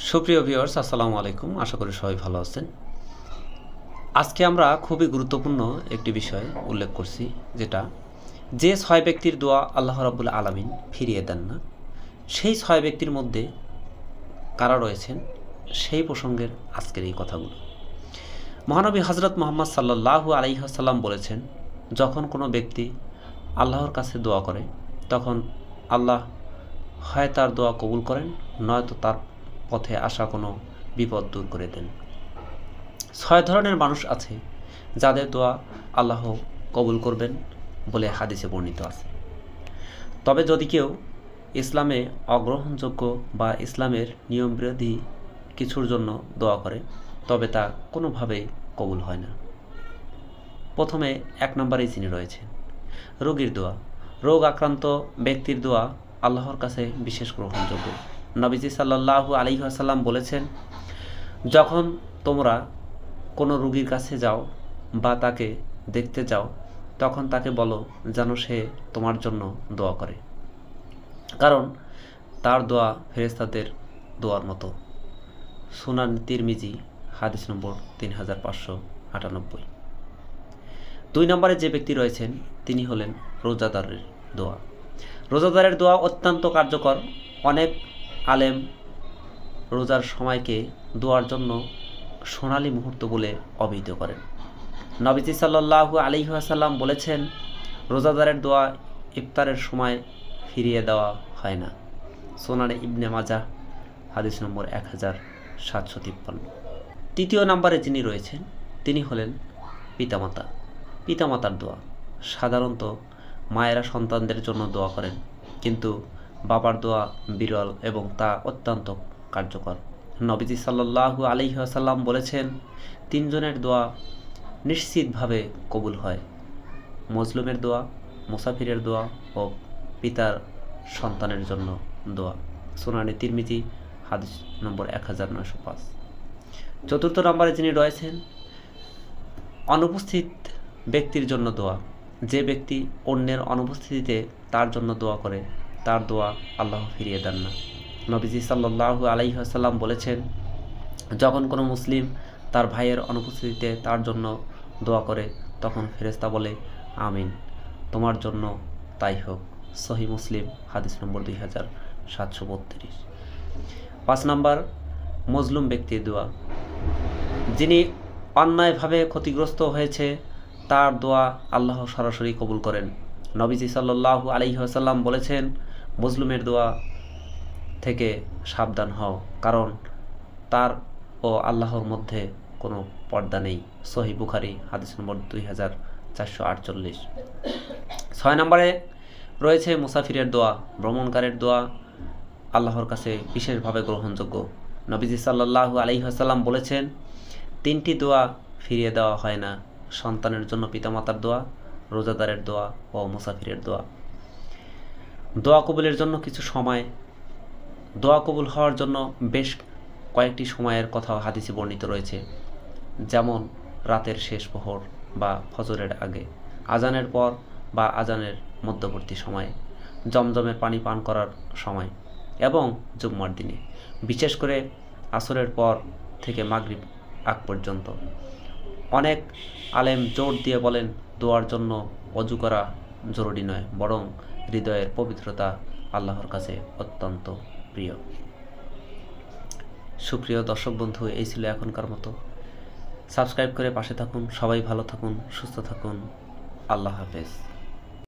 সুপ্রিয় ভিউয়ার্স, আসসালামু আলাইকুম। আশা করি সবাই ভালো আছেন। আজকে আমরা খুবই গুরুত্বপূর্ণ একটি বিষয় উল্লেখ করছি, যেটা যে 6 ব্যক্তির দোয়া আল্লাহ রাব্বুল আলামিন ফিরিয়ে দেন না, সেই 6 ব্যক্তির মধ্যে কারা রয়েছেন সেই প্রসঙ্গের আজকের এই কথাগুলো। মহানবী হযরত মুহাম্মদ সাল্লাল্লাহু আলাইহি ওয়াসাল্লাম বলেছেন, যখন কোনো ব্যক্তি আল্লাহর কাছে দোয়া করে তখন আল্লাহ হয় তার দোয়া কবুল করেন, নয়তো তার পথে আসা কোনো বিপদ দূর করে দেন। 6 ধরনের মানুষ আছে যাদের দোয়া আল্লাহ কবুল করবেন বলে হাদিসে বর্ণিত আছে। তবে যদি কেউ ইসলামে অগ্রহণযোগ্য বা ইসলামের নিয়ম বিরোধী কিছুর জন্য দোয়া করে, তবে তা কোনোভাবেই কবুল হয় না। প্রথমে 1 নম্বরেই যিনি রয়েছে রোগীর দোয়া। রোগ আক্রান্ত ব্যক্তির দোয়া আল্লাহর কাছে বিশেষ গ্রহণযোগ্য। নবীজি সাল্লাল্লাহু আলাইহি ওয়াসাল্লাম বলেছেন, যখন তোমরা কোনো রোগীর কাছে যাও বা তাকে দেখতে যাও, তখন তাকে বলো যেন সে তোমার জন্য দোয়া করে, কারণ তার দোয়া ফেরেশতাদের দোয়ার মতো। সুনান তিরমিজি, হাদিস নম্বর 3598। 2 নম্বরে যে ব্যক্তি রয়েছেন তিনি হলেন রোজাদারের দোয়া। রোজাদারের দোয়া অত্যন্ত কার্যকর। অনেক আলেম রোজার সময়কে দোয়ার জন্য সোনালী মুহূর্ত বলে অভিহিত করেন। নবীজি সাল্লাল্লাহু আলাইহি ওয়াসাল্লাম বলেছেন, রোজাদারের দোয়া ইফতারের সময় ফিরিয়ে দেওয়া হয় না। সুনানে ইবনে মাজাহ, হাদিস নম্বর 1753। 3 নম্বরে যিনি রয়েছেন তিনি হলেন পিতামাতা। পিতামাতার দোয়া। সাধারণত মায়েরা সন্তানদের জন্য দোয়া করেন, কিন্তু বাবার দোয়া বিরল এবং তা অত্যন্ত কার্যকর। নবীজি সাল্লাল্লাহু আলাইহি ওয়াসাল্লাম বলেছেন, 3 জনের দোয়া নিশ্চিতভাবে কবুল হয়: মজলুমের দোয়া, মুসাফিরের দোয়া ও পিতার সন্তানের জন্য দোয়া। সুনানে তিরমিজি, হাদিস নম্বর 1905। 4 নম্বরে যিনি রয়েছেন অনুপস্থিত ব্যক্তির জন্য দোয়া। যে ব্যক্তি অন্যের অনুপস্থিতিতে তার জন্য দোয়া করে, তার দোয়া আল্লাহ ফিরিয়ে দেন না। নবীজি সাল্লাল্লাহু আলাইহি ওয়াসাল্লাম বলেছেন, যখন কোনো মুসলিম তার ভাইয়ের অনুপস্থিতিতে তার জন্য দোয়া করে, তখন ফেরেশতা বলে, আমিন, তোমার জন্য তাই হোক। সহিহ মুসলিম, হাদিস নম্বর 2732। 5 নম্বর মজলুম ব্যক্তির দোয়া। যিনি অন্যায়ভাবে ক্ষতিগ্রস্ত হয়েছে, তার দোয়া আল্লাহ সরাসরি কবুল করেন। নবীজি সাল্লাল্লাহু আলাইহি ওয়াসাল্লাম বলেছেন, মজলুমের দোয়া থেকে সাবধান হও, কারণ তার ও আল্লাহর মধ্যে কোনো পর্দা নেই। সহিহ বুখারী, হাদিস নম্বর 2448। 6 নম্বরে রয়েছে মুসাফিরের দোয়া। ভ্রমণকারীর দোয়া আল্লাহর কাছে বিশেষভাবে গ্রহণযোগ্য। নবীজি সাল্লাল্লাহু আলাইহি ওয়াসাল্লাম বলেছেন, 3টি দোয়া ফিরিয়ে দেওয়া হয় না: সন্তানের জন্য পিতামাতার দোয়া, রোজাদারের দোয়া ও মুসাফিরের দোয়া। দোয়া কবুলের জন্য কিছু সময়। দোয়া কবুল হওয়ার জন্য বেশ কয়েকটি সময়ের কথা হাদিসে বর্ণিত রয়েছে, যেমন রাতের শেষ প্রহর বা ফজরের আগে, আজানের পর বা আজানের মধ্যবর্তী সময়ে, জমজমের পানি পান করার সময় এবং জুম্মার দিনে, বিশেষ করে আসরের পর থেকে মাগরিব আগ পর্যন্ত। অনেক আলেম জোর দিয়ে বলেন, দোয়ার জন্য ওযু করা জরুরি নয়, বরং হৃদয়ের পবিত্রতা আল্লাহর কাছে অত্যন্ত প্রিয়। সুপ্রিয় দর্শক বন্ধু, এই ছিল এখনকার মতো। সাবস্ক্রাইব করে পাশে থাকুন। সবাই ভালো থাকুন, সুস্থ থাকুন। আল্লাহ হাফেজ।